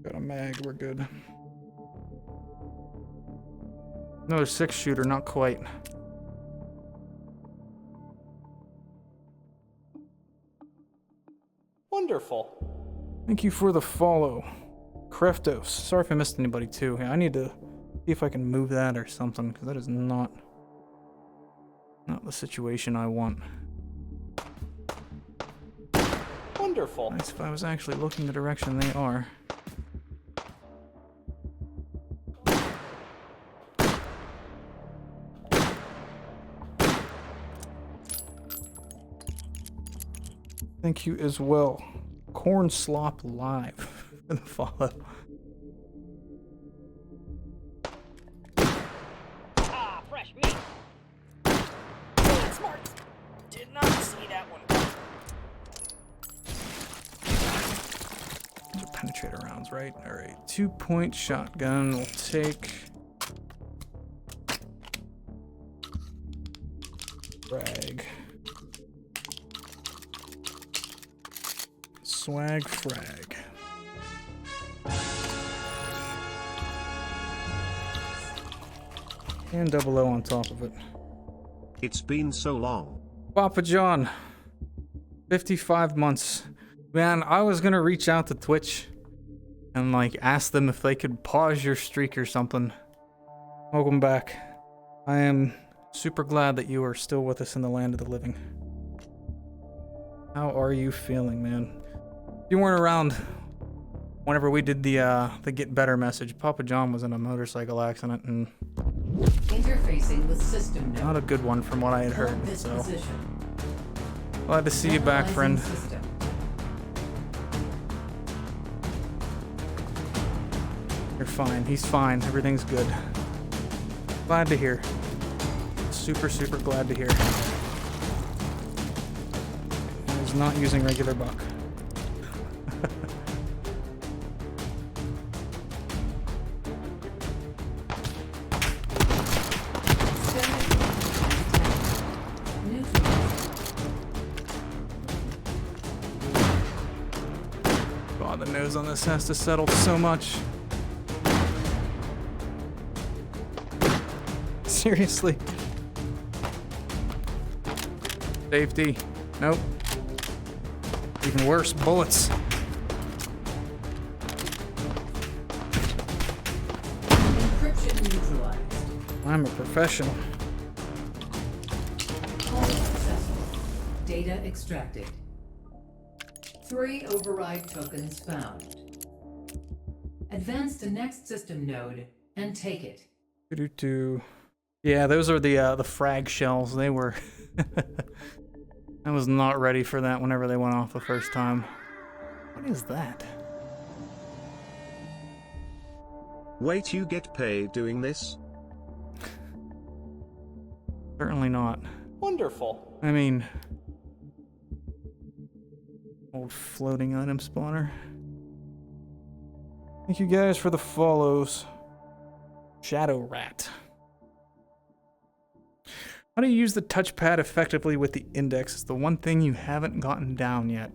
Got a mag, we're good. Another 6-shooter, not quite. Wonderful. Thank you for the follow. Kreftos. Sorry if I missed anybody too. Yeah, I need to see if I can move that or something, because that is not the situation I want. Wonderful. Nice if I was actually looking the direction they are. Thank you as well. Corn Slop Live for the follow. Ah, fresh meat. That's smart. Did not see that one. Those are penetrator rounds, right? Alright, 2-point shotgun we'll take. Frag. Swag frag. And 00 on top of it. It's been so long. Papa John. 55 months. Man, I was gonna reach out to Twitch and like ask them if they could pause your streak or something. Welcome back. I am super glad that you are still with us in the land of the living. How are you feeling, man? You weren't around whenever we did the get better message. Papa John was in a motorcycle accident and Interfacing with system node. not a good one from what I had heard. Hold this So position. glad to see you back, friend. Analyzing system. You're fine. He's fine. Everything's good. Glad to hear. Super, super glad to hear. He's not using regular buck. God, the nose on this has to settle so much. Seriously. Safety. Nope. Even worse, bullets. Encryption neutralized. I'm a professional. Call successful. Data extracted. 3 override tokens found. Advance to next system node and take it. Doo-doo-doo. Yeah, those are the frag shells. They were. I was not ready for that whenever they went off the first time. What is that? Wait, you get paid doing this? Certainly not. Wonderful. I mean, old floating item spawner. Thank you guys for the follows. Shadow Rat. How do you use the touchpad effectively with the index? It's the one thing you haven't gotten down yet.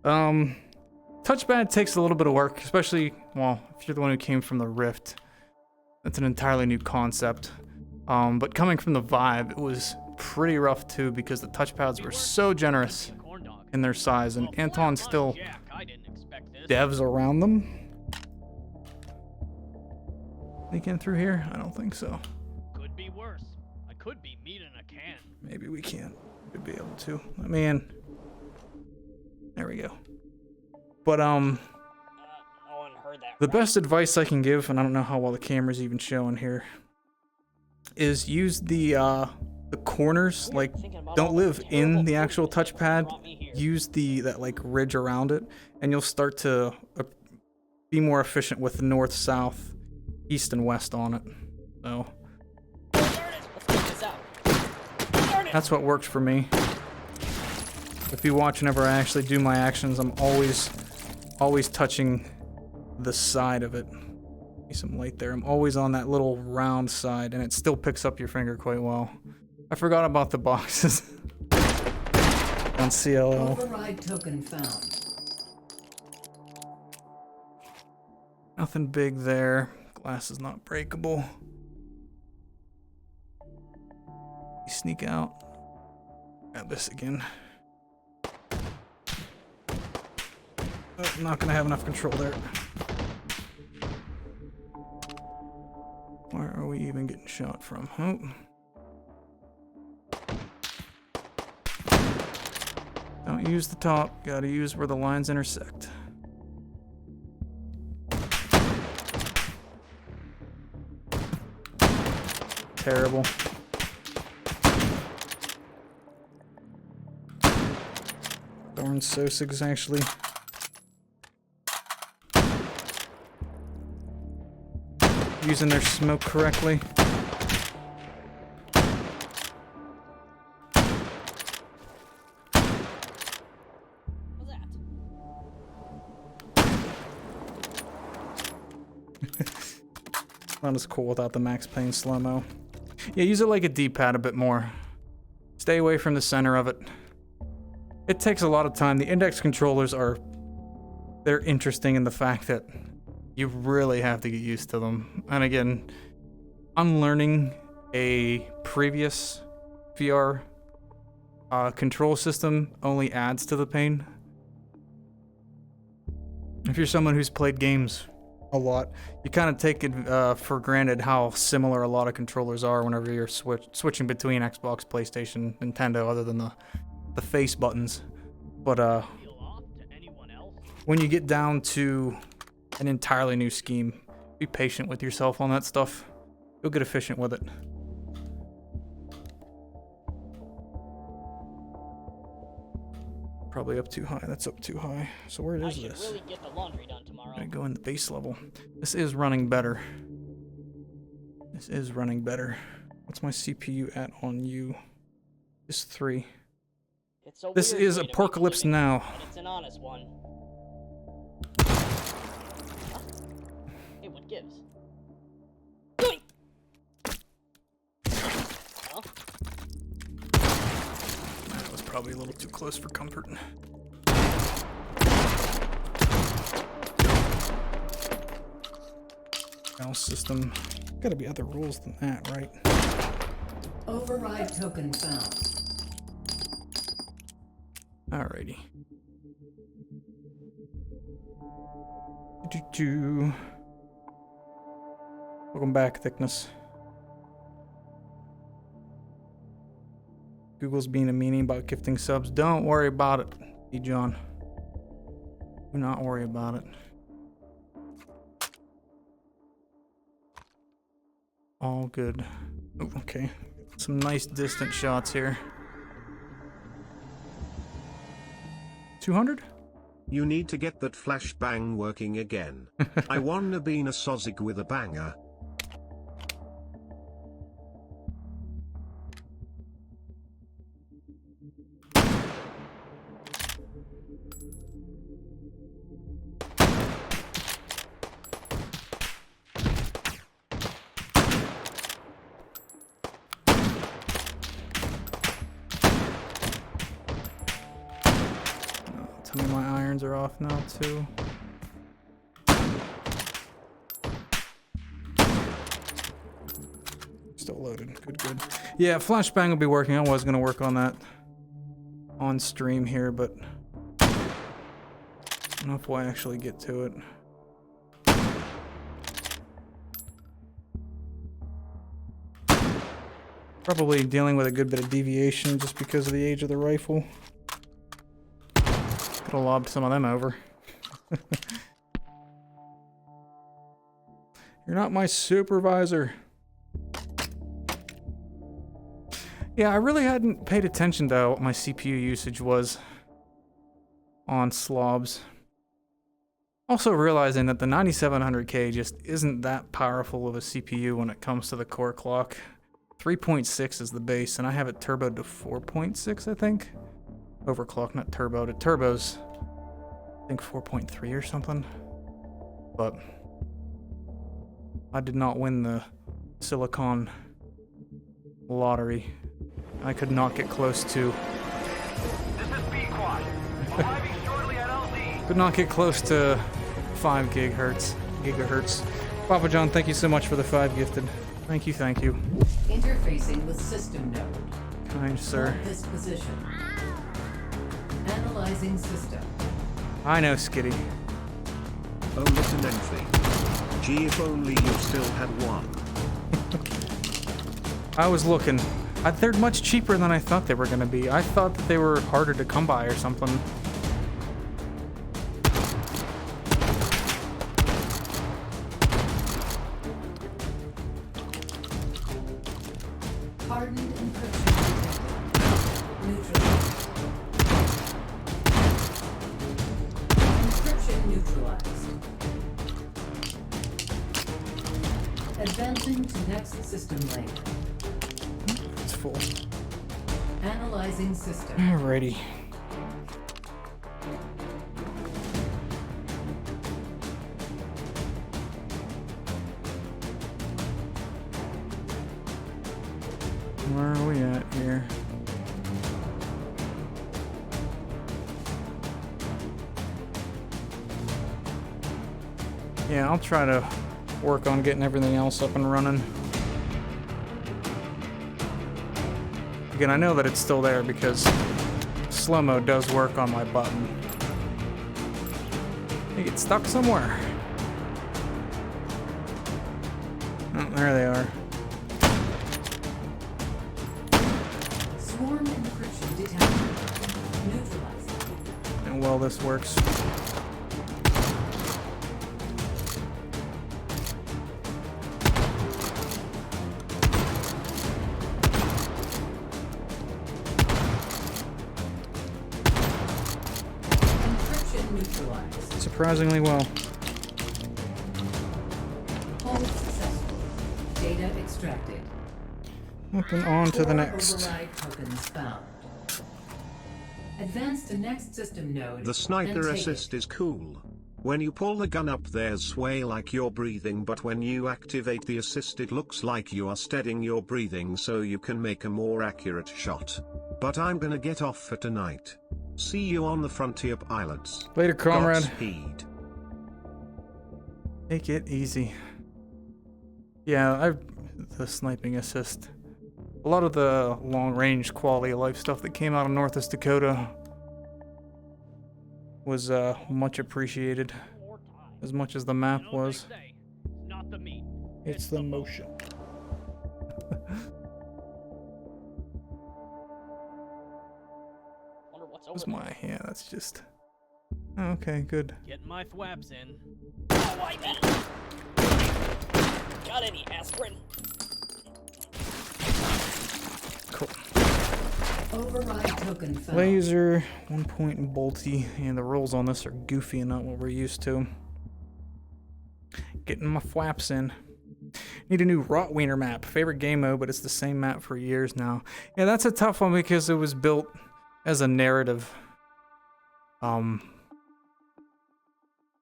Touchpad takes a little bit of work, especially, well, if you're the one who came from the Rift. That's an entirely new concept. But coming from the Vive, it was pretty rough too because the touchpads were so generous in their size, and Anton still devs around them. Sneak in through here? I don't think so. Could be worse. I could be meat in a can. Maybe we can't. Could be able to. I mean, there we go. But No one heard that. the best advice I can give, and I don't know how well the camera's even showing here, is use the corners. Like, don't live in the actual touchpad. Use that like ridge around it, and you'll start to be more efficient with the north, south, east, and west on it. So that's what worked for me. If you watch whenever I actually do my actions, I'm always touching the side of it. Give me some light there. I'm always on that little round side, and it still picks up your finger quite well. I forgot about the boxes on CLL. Override token found. Nothing big there. Glass is not breakable. You sneak out. Grab this again. Oh, I'm not gonna have enough control there. Where are we even getting shot from? Oh. Don't use the top. Gotta use where the lines intersect. Terrible. Darn Sosigs actually. Using their smoke correctly. What's that? Not as cool without the Max Payne slow-mo. Yeah, use it like a D-pad a bit more. Stay away from the center of it. It takes a lot of time. The index controllers they're interesting in the fact that you really have to get used to them. And again, unlearning a previous VR control system only adds to the pain. If you're someone who's played games a lot, you kind of take it for granted how similar a lot of controllers are whenever you're switching between Xbox, PlayStation, Nintendo, other than the face buttons. But when you get down to an entirely new scheme, be patient with yourself on that stuff. You'll get efficient with it. Probably up too high. That's up too high. So where is this? Really get the laundry done tomorrow. I'm gonna go in the base level. This is running better. This is running better. What's my CPU at on you? It's 3. It's a This weird is way to make a Apocalypse living, Now. but it's an honest one. Hey, what gives? Doink! Huh? That was probably a little too close for comfort. Mouse system. Gotta be other rules than that, right? Override token found. Alrighty. Do-do. Welcome back, Thickness. Google's being a meanie about gifting subs. Don't worry about it, E. John. Do not worry about it. All good. Oh, okay. Some nice distant shots here. 200? You need to get that flashbang working again. I wanna be a sozig with a banger. Tell me my irons are off now too. Still loaded. Good, good. Yeah, flashbang will be working. I was gonna work on that on stream here, but I don't know if we'll actually get to it. Probably dealing with a good bit of deviation just because of the age of the rifle. Could have lobbed some of them over. You're not my supervisor. Yeah, I really hadn't paid attention to what my CPU usage was on slobs. Also realizing that the 9700K just isn't that powerful of a CPU when it comes to the core clock. 3.6 is the base, and I have it turboed to 4.6, I think. Overclock, not turboed. It turbos, I think 4.3 or something. But I did not win the silicon lottery. I could not get close to. This is B-Quad. Arriving shortly at LZ. Could not get close to 5 gigahertz. gigahertz. Papa John, thank you so much for the 5 gifted. Thank you, thank you. Interfacing with system node. Kind sir. Hold this position. Analyzing system. I know, Skitty. Oh, listen, entry. Gee, if only you still had one. I was looking. They're much cheaper than I thought they were going to be. I thought that they were harder to come by or something. Hardened encryption detected. Neutralized. Encryption neutralized. Advancing to next system layer. It's full. Analyzing system. Alrighty. Where are we at here? Yeah, I'll try to work on getting everything else up and running. Again, I know that it's still there because slow-mo does work on my button. They get stuck somewhere. Oh, there they are. Swarm encryption detected. Neutralized. And well, this works. Encryption neutralized. Surprisingly well. Hold successful. Data extracted. Moving on to the 4 next. override tokens found. Advance to next system node. The sniper and take assist it. is cool. When you pull the gun up, there's sway like you're breathing, but when you activate the assist, it looks like you are steadying your breathing so you can make a more accurate shot. But I'm gonna get off for tonight. See you on the Frontier Pilots. Later, comrade. Godspeed. Take it easy. Yeah, the sniping assist. A lot of the long-range quality of life stuff that came out of Northeast Dakota was much appreciated, as much as the map was. Not the meat. It's the motion. Wonder what's That's over my, yeah, that's just... Oh, okay, good. there. Getting my thwaps in. Oh, I mean. Got any aspirin? Cool. Override token found. Laser, 1 point and bolty, and the rolls on this are goofy and not what we're used to. Getting my flaps in. Need a new Rotwiener map. Favorite game mode, but it's the same map for years now. Yeah, that's a tough one because it was built as a narrative.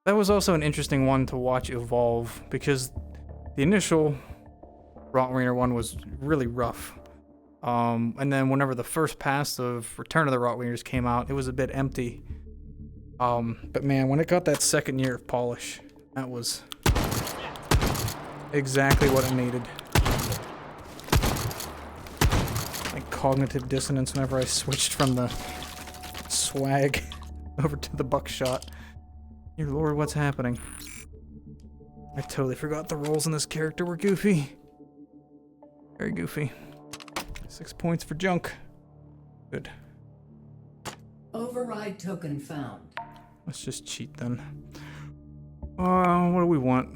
That was also an interesting one to watch evolve because the initial Rotwiener one was really rough. And then whenever the first pass of Return of the Rotwieners came out, it was a bit empty. But man, when it got that second year of polish, that was exactly what it needed. Like cognitive dissonance whenever I switched from the swag over to the buckshot. Dear Lord, what's happening? I totally forgot the rolls in this character were goofy. Very goofy. 6 points for junk. Good. Override token found. Let's just cheat then. What do we want?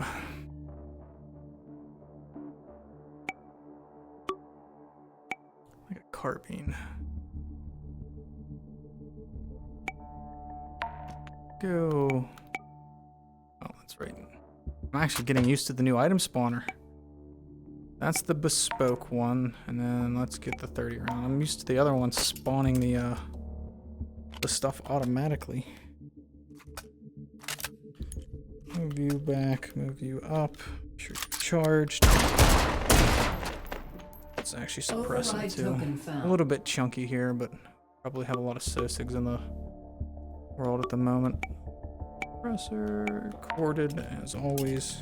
Like a carbine. Go. Oh, that's right. I'm actually getting used to the new item spawner. That's the bespoke one, and then let's get the 30 round. I'm used to the other one spawning the stuff automatically. Move you back, move you up. Make sure you're charged. Let's actually suppress it Override too. token found. A little bit chunky here, but probably have a lot of sosigs in the world at the moment. Compressor, corded as always.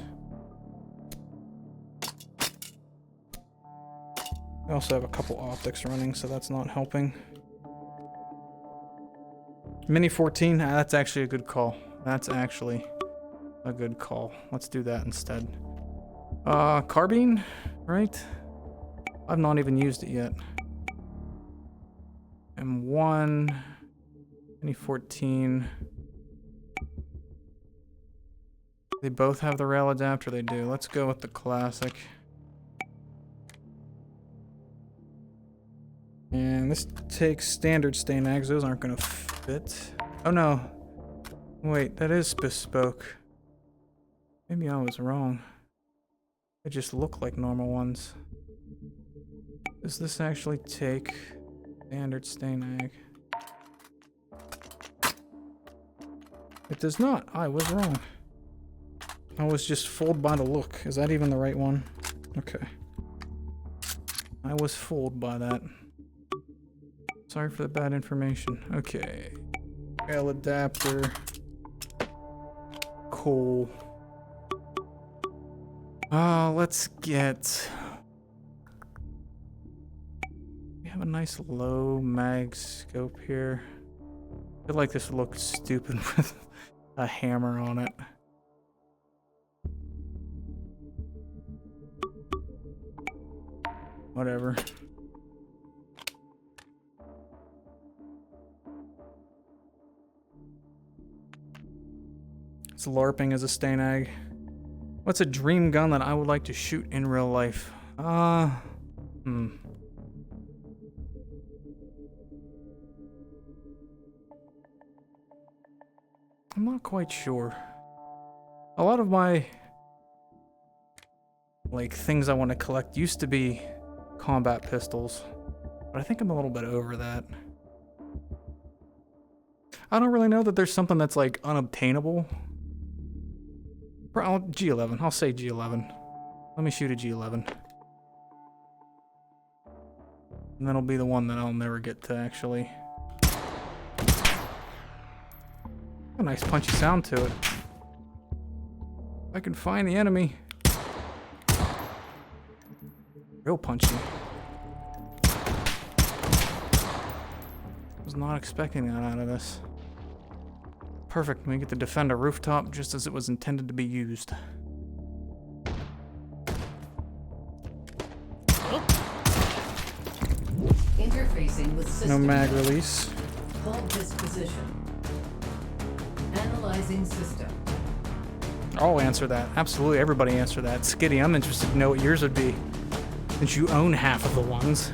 I also have a couple optics running, so that's not helping. Mini 14, that's actually a good call. That's actually a good call. Let's do that instead. Carbine, right? I've not even used it yet. M1, Mini 14. They both have the rail adapter, they do. Let's go with the classic. And this takes standard stain mags. Those aren't gonna fit. Oh no. Wait, that is bespoke. Maybe I was wrong. They just look like normal ones. Does this actually take standard stain mag? It does not. I was wrong. I was just fooled by the look. Is that even the right one? Okay. I was fooled by that. Sorry for the bad information. Okay. Rail adapter. Cool. Let's get... We have a nice low mag scope here. I feel like this looks stupid with a hammer on it. Whatever. It's LARPing as a Stanag. What's a dream gun that I would like to shoot in real life? I'm not quite sure. A lot of my things I want to collect used to be combat pistols, but I think I'm a little bit over that. I don't really know that there's something that's like unobtainable. G11. I'll say G11. Let me shoot a G11. And that'll be the one that I'll never get to actually. A nice punchy sound to it. I can find the enemy. Real punchy. Was not expecting that out of this. Perfect. We get to defend a rooftop just as it was intended to be used. Interfacing with system. No mag release. Hold this position. Analyzing system. I'll answer that. Absolutely, everybody answer that. Skitty, I'm interested to know what yours would be, since you own half of the ones.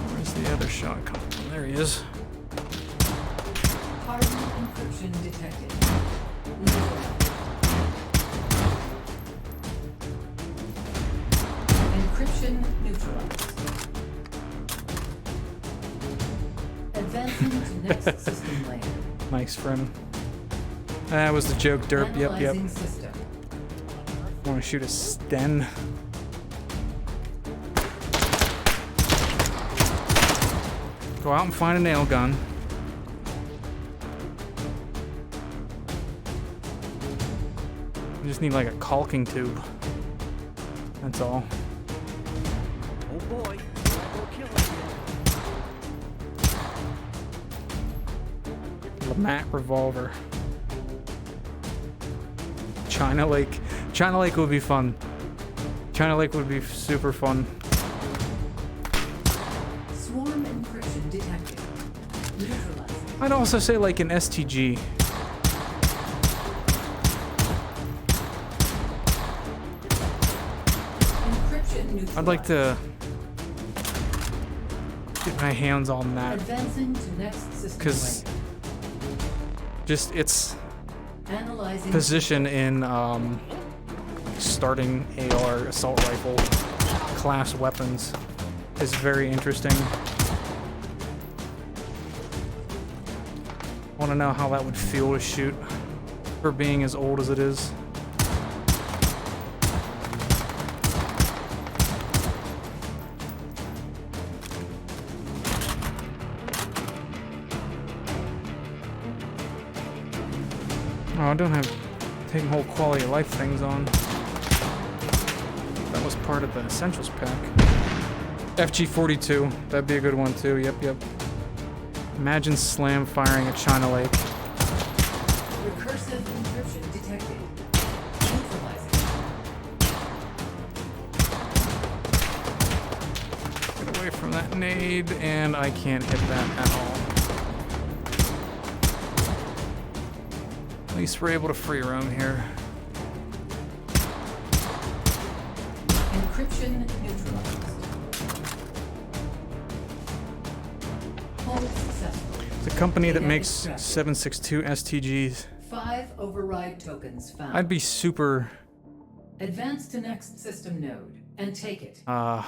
Where's the other shot coming from? There he is. Carbon encryption detected. Encryption neutralized. Advancing to next system layer. Nice friend. That was the joke, derp. Yep. Analyzing system. Want to shoot a Sten? Go out and find a nail gun. I just need like a caulking tube. That's all. Oh boy, go kill him. Lamat revolver. China Lake. China Lake would be fun. China Lake would be super fun. Swarm encryption detected. Neutralized. I'd also say like an STG. Encryption neutralized. I'd like to get my hands on that. Advancing to next system Because layer. just its Analyzing position in starting AR assault rifle class weapons is very interesting. I want to know how that would feel to shoot for being as old as it is. Oh, I don't have taking whole quality of life things on. That was part of the essentials pack. FG42, that'd be a good one too. Yep. Imagine slam firing at China Lake. Recursive encryption detected. Neutralizing. Get away from that nade, and I can't hit that at all. At least we're able to free roam here. Encryption neutralized. Hold successful. It's a company that Data makes extracted. 762 STGs. 5 override tokens found. I'd be super, Advance to next system node and take it. I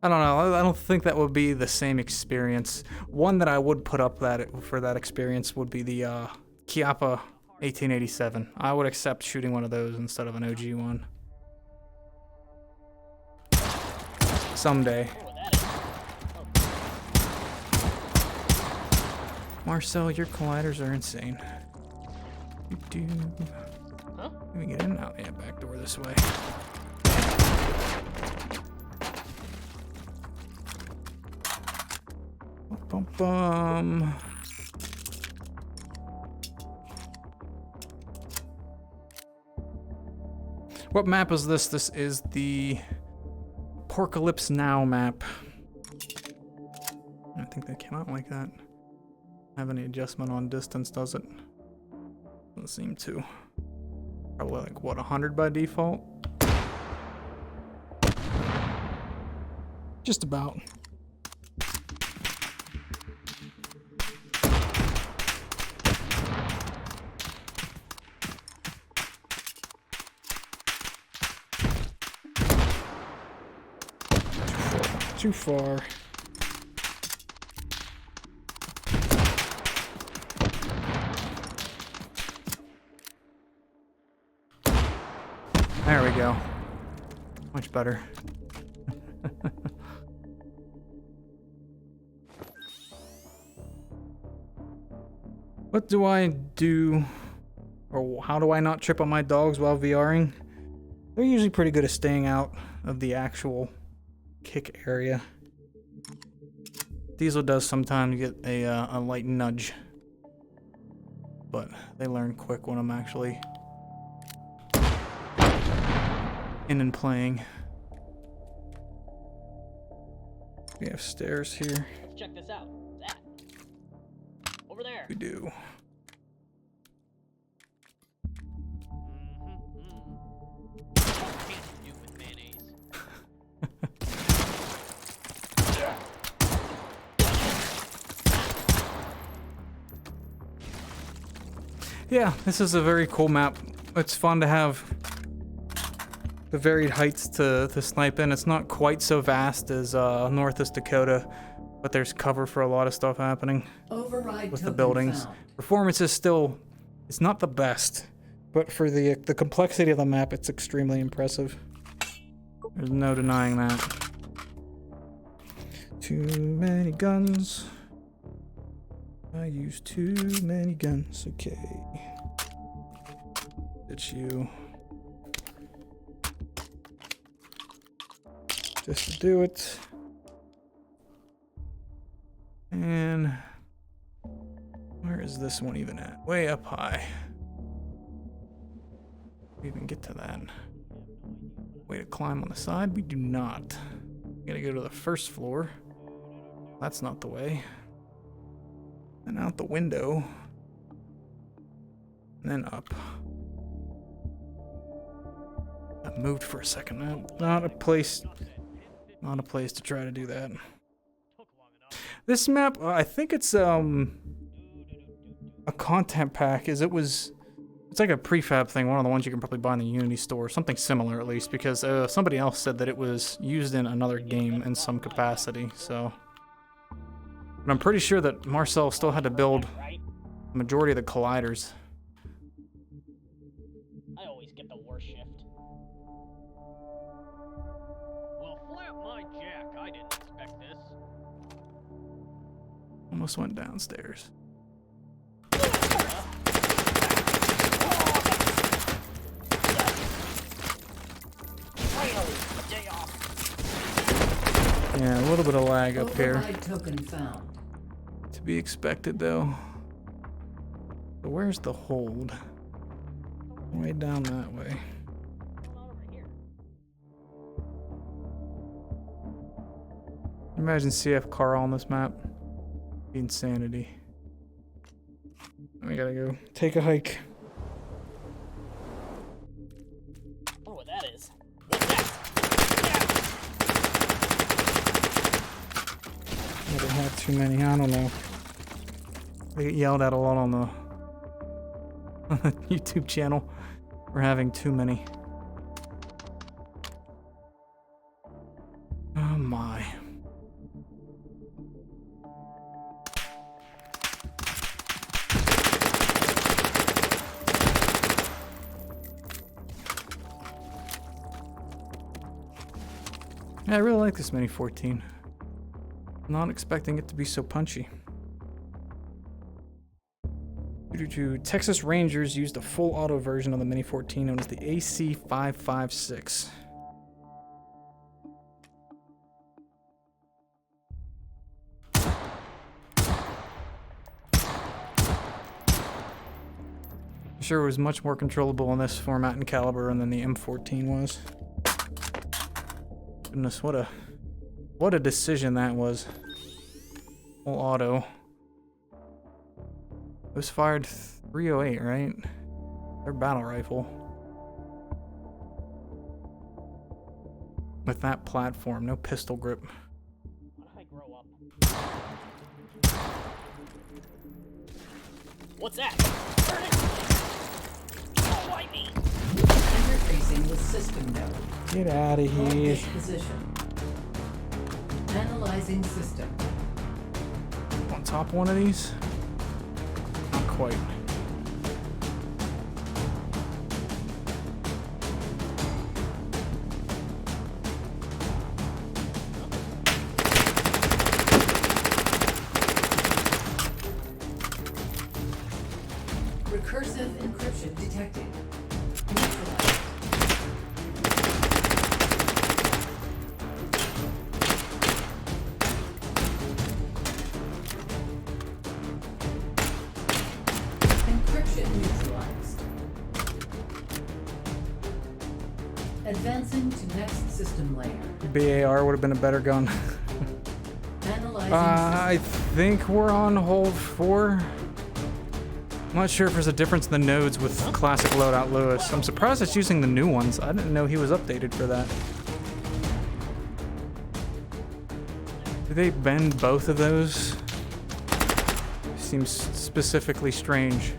don't know. I don't think that would be the same experience. One that I would put up for that experience would be the Chiappa 1887. I would accept shooting one of those instead of an OG one. Someday. Marcel, your colliders are insane. Huh? Can we get in? Oh, yeah, back door this way. Bum, bum. What map is this? This is the Porcalypse Now map. I think that came out like that. Have any adjustment on distance, does it? Doesn't seem to. Probably like, what, 100 by default? Just about. Too far. There we go. Much better. What do I do, or how do I not trip on my dogs while VRing? They're usually pretty good at staying out of the actual kick area. Diesel does sometimes get a light nudge, but they learn quick when I'm actually in and playing. We have stairs here. Let's check this out. That. Over there. We do. Can't do with mayonnaise. Yeah, this is a very cool map. It's fun to have the varied heights to snipe in. It's not quite so vast as Northeast Dakota, but there's cover for a lot of stuff happening Override with the token buildings. found. Performance is still, it's not the best, but for the complexity of the map, it's extremely impressive. There's no denying that. Too many guns. I use too many guns. Okay. It's you. Just to do it. And where is this one even at? Way up high. We even get to that. Way to climb on the side? We do not. We gotta go to the first floor. That's not the way. And out the window. And then up. I moved for a second. Not a place to try to do that. This map, I think it's a content pack. It's like a prefab thing, one of the ones you can probably buy in the Unity store, something similar at least, because somebody else said that it was used in another game in some capacity. So, but I'm pretty sure that Marcel still had to build Right? the majority of the colliders. I always get the worst shift. Well, flap my jack. I didn't expect this. Almost went downstairs. Yeah, a little bit of lag up here. Override token found. To be expected, though. But where's the hold? Way down that way. Imagine CF Carl on this map. Insanity. We gotta go take a hike. I wonder what that is. What's that? Never had too many. I don't know. They get yelled at a lot on the YouTube channel for having too many. Oh my. Yeah, I really like this Mini 14. Not expecting it to be so punchy. Texas Rangers used a full auto version of the Mini 14 known as the AC556. I'm sure it was much more controllable in this format and caliber than the M14 was. Goodness, what a decision that was. Full auto. It was fired 308, right? Their battle rifle. With that platform, no pistol grip. How did I grow up? What's that? Burn it! Don't light me! Interfacing with system node. Get out of Hold here. this position. Analyzing system. On top of one of these? Not quite. Recursive encryption detected. Neutralized. Encryption neutralized. Advancing to next system layer. BAR would have been a better gun. Analyzing I think we're on hold 4. I'm not sure if there's a difference in the nodes with classic loadout Lewis. I'm surprised it's using the new ones. I didn't know he was updated for that. Do they bend both of those? Seems specifically strange.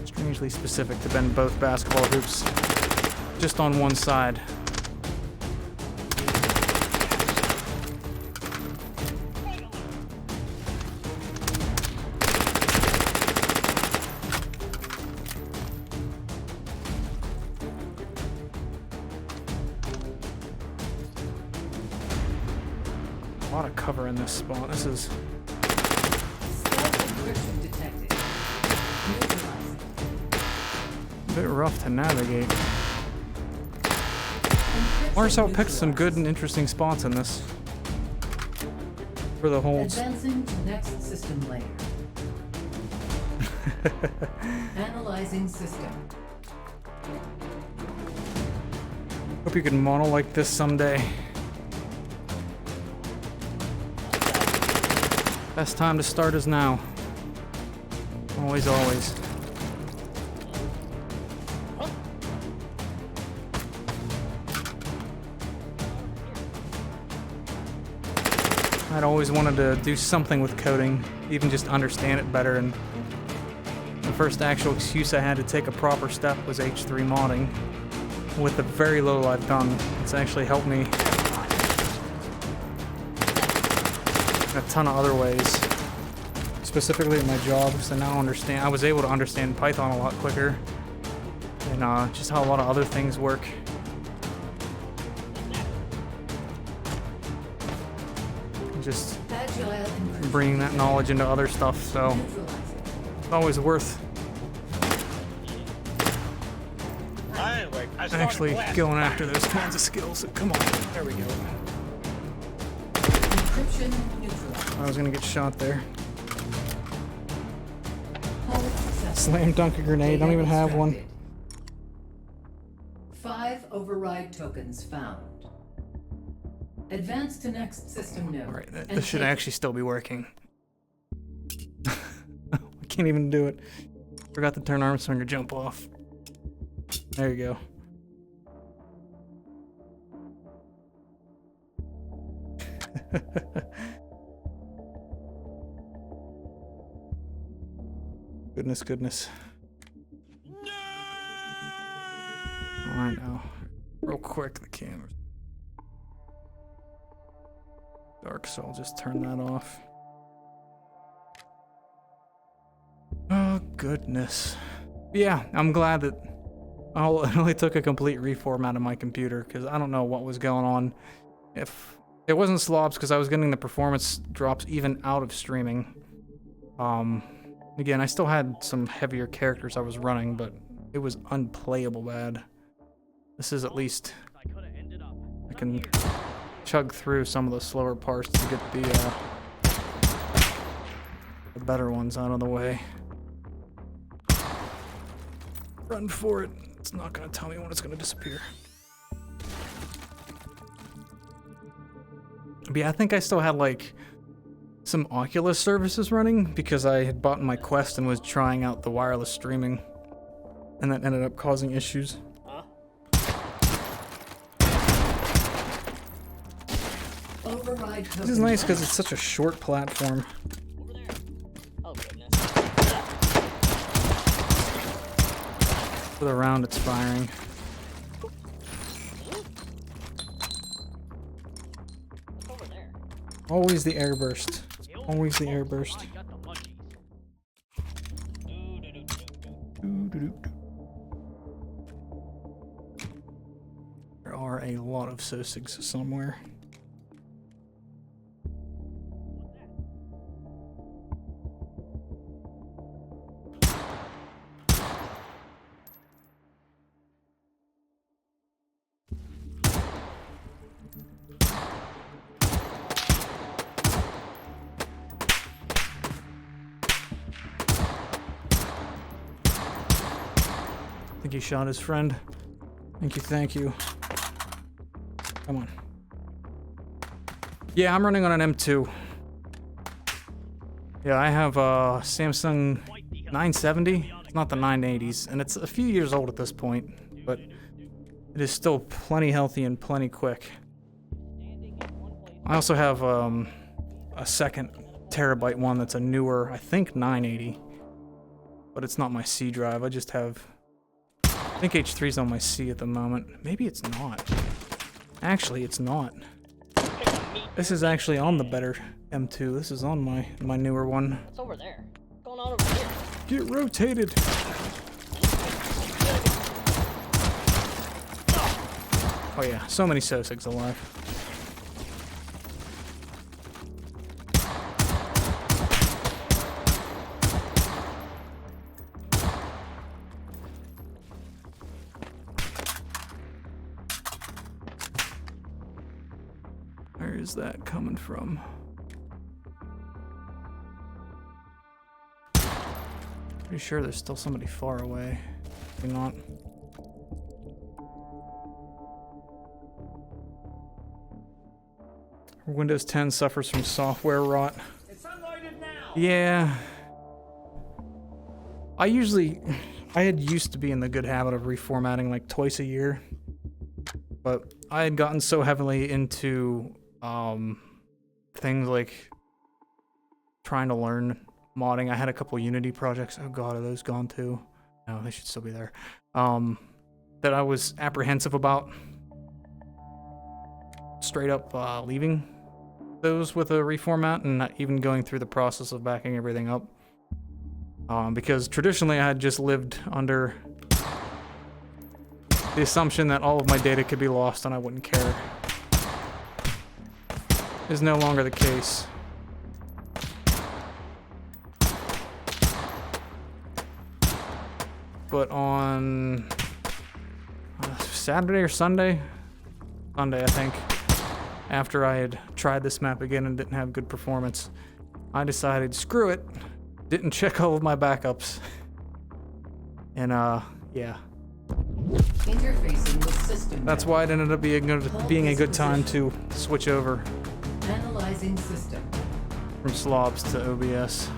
Strangely specific to bend both basketball hoops just on one side. A lot of cover in this spot. This is stealth encryption detected. Neutralizing. a bit rough to navigate. Encryption Marcel picked some good and neutralized. interesting spots in this for the holds. Advancing to next system layer. Analyzing system. Hope you can model like this someday. Best time to start is now. Always, always. I'd always wanted to do something with coding, even just understand it better, and the first actual excuse I had to take a proper step was H3 modding. With the very little I've done, it's actually helped me in a ton of other ways. Specifically at my job, so now I was able to understand Python a lot quicker, and just how a lot of other things work. Just Agile encryption. bringing that knowledge into other stuff, so Neutralizing. it's always worth Anyway, I actually going after those kinds of skills. So come on, there we go. Encryption neutralized. I was gonna get shot there. Hull successful. Slam dunk a grenade. Don't even have one. Extracted. 5 override tokens found. Advance to next system node. Alright, and this should take- actually still be working. I can't even do it. Forgot to turn arm swinger jump off. There you go. Goodness. Oh, I know. Real quick, the camera's dark, so I'll just turn that off. Oh, goodness. Yeah, I'm glad that it only took a complete reformat of my computer, because I don't know what was going on. If it wasn't slobs, because I was getting the performance drops even out of streaming. Again, I still had some heavier characters I was running, but it was unplayable bad. This is at least... I can chug through some of the slower parts to get the better ones out of the way. Run for it. It's not gonna tell me when it's gonna disappear. But yeah, I think I still had like some Oculus services running because I had bought my Quest and was trying out the wireless streaming, and that ended up causing issues. Override This is nice because it's such a short platform. Over there. Oh, goodness. For the round it's firing. What's over there? Always the airburst. Always the airburst. I got the munchies. There are a lot of Sosigs somewhere. I think he shot his friend. Thank you. Come on. Yeah, I'm running on an M2. Yeah, I have a Samsung 970. It's not the 980s, and it's a few years old at this point, but it is still plenty healthy and plenty quick. I also have a second terabyte one that's a newer, I think 980, but it's not my C drive. I just have, I think H3's on my C at the moment. Maybe it's not. Actually, it's not. This is actually on the better M2. This is on my newer one. What's over there? What's going on over here? Get rotated. Oh yeah, so many Sosigs alive. Where is that coming from? Pretty sure there's still somebody far away. Maybe not. Windows 10 suffers from software rot. It's unlighted now. Yeah. I had used to be in the good habit of reformatting like twice a year. But I had gotten so heavily into things like trying to learn modding. I had a couple Unity projects. Oh god, are those gone too? No, they should still be there. That I was apprehensive about straight up leaving those with a reformat and not even going through the process of backing everything up. Because traditionally I had just lived under the assumption that all of my data could be lost and I wouldn't care. Is no longer the case. But on Saturday or Sunday, I think, after I had tried this map again and didn't have good performance. I decided, screw it. Didn't check all of my backups. And, yeah. Interfacing with system. That's why it ended up being a good time to switch over Analyzing system. from slobs to OBS.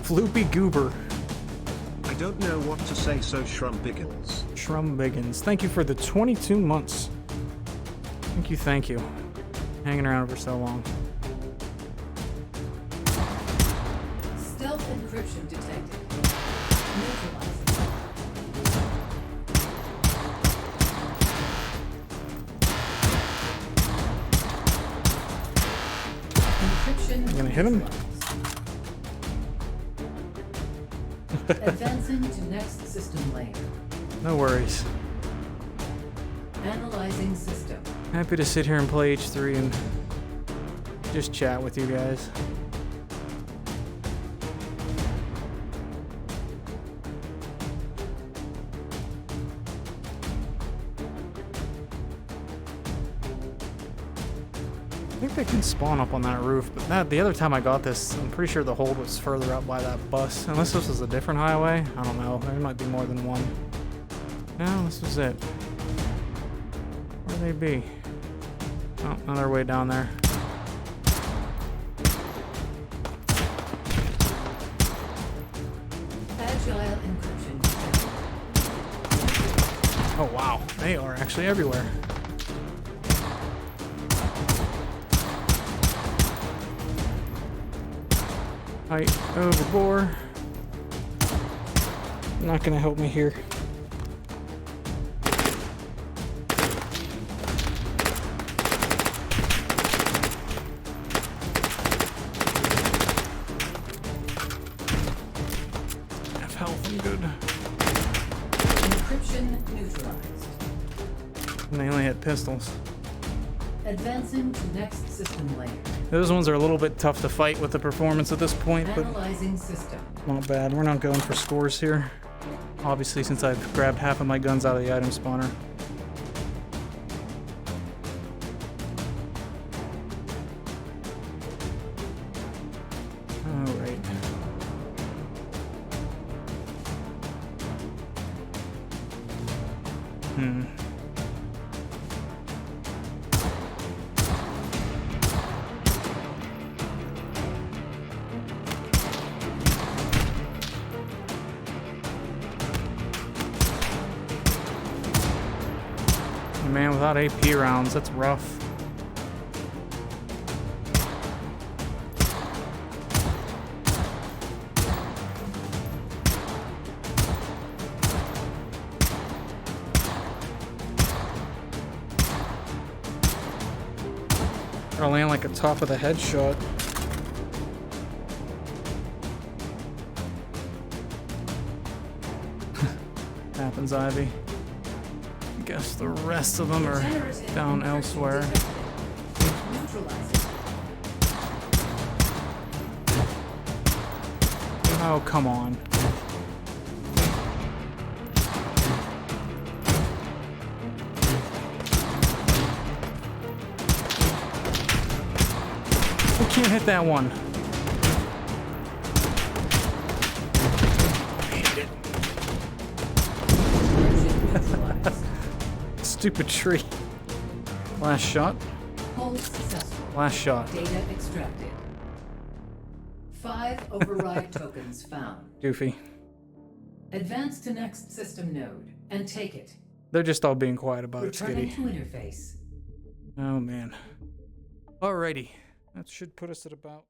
Floopy Goober. I don't know what to say, so Shrumbigans. Shrumbigans. Thank you for the 22 months. Thank you, thank you. Hanging around for so long. Stealth encryption detected. Neutralizing. Encryption. You gonna hit him? Advancing to next system layer. No worries. Analyzing system. Happy to sit here and play H3 and just chat with you guys. I think they can spawn up on that roof, but the other time I got this, I'm pretty sure the hold was further up by that bus. Unless this was a different highway. I don't know. There might be more than one. No, this was it. Where'd they be? Oh, another way down there. Agile encryption. Oh wow, they are actually everywhere. Height overboard. Not gonna help me here. Have health, I'm good. Encryption neutralized. And they only had pistols. Advancing to next system layer. Those ones are a little bit tough to fight with the performance at this point, but Analyzing system. not bad. We're not going for scores here. Obviously, since I've grabbed half of my guns out of the item spawner. Alright. Man, without AP rounds, that's rough. Or land like a top of the head shot. Happens, Ivy. Guess the rest of them are down elsewhere. Neutralizing. Oh, come on. I can't hit that one. Stupid tree. Last shot. Hold successful. Last shot. Data extracted. 5 override tokens found. Goofy. Advance to next system node and take it. They're just all being quiet about it, Returning Skitty. to interface. Oh man. Alrighty. That should put us at about